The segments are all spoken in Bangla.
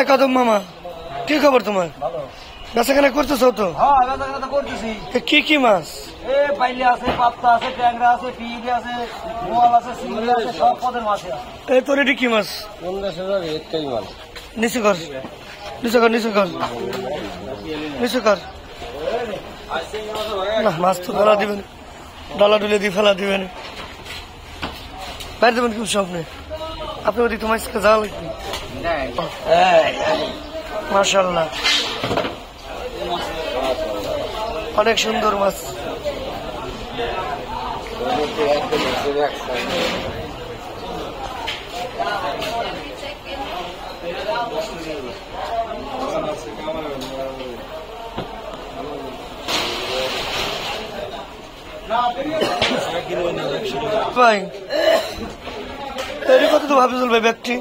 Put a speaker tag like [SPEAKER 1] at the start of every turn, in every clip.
[SPEAKER 1] কদম মামা, কি খবর তোমার? বেচাকেনা করতেছো তো?
[SPEAKER 2] হ্যাঁ, বেচাকেনা তো করতেছি।
[SPEAKER 1] কি কি মাছ?
[SPEAKER 2] বাইলি আছে, পাপ্তা আছে, ট্যাংরা আছে, পিঁড়ি আছে, বোয়াল আছে, চিংড়ি আছে, সব পদের মাছ আছে।
[SPEAKER 1] এই তোর এটি কি মাছ?
[SPEAKER 2] 50,000 একটাই মাছ।
[SPEAKER 1] নিচু কর, নিচু কর, নিচু কর, নিচু কর। না, মাছ তো ফেলা দিবেন, ডালা ডুলে দিয়ে ফেলা দিবেন, বাইরে দেবেন খুব স্বপ্নে। আপনি ওদিক তো মাছকে যা লাগবে। মাশাআল্লাহ, অনেক সুন্দর মাছ। ভাই কত তো ভাবি চলবে ব্যাগটি?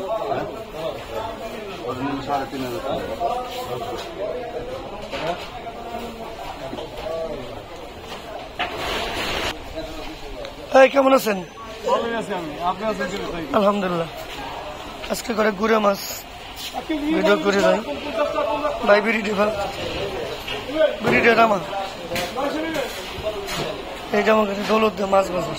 [SPEAKER 1] কেমন আছেন? আলহামদুলিল্লাহ। আজকে করে গুড়া মাছ ভিডিও করে যাই ভাই। বিড়ি রামা এইটা আমার কাছে দৌলত মাছ বাজার।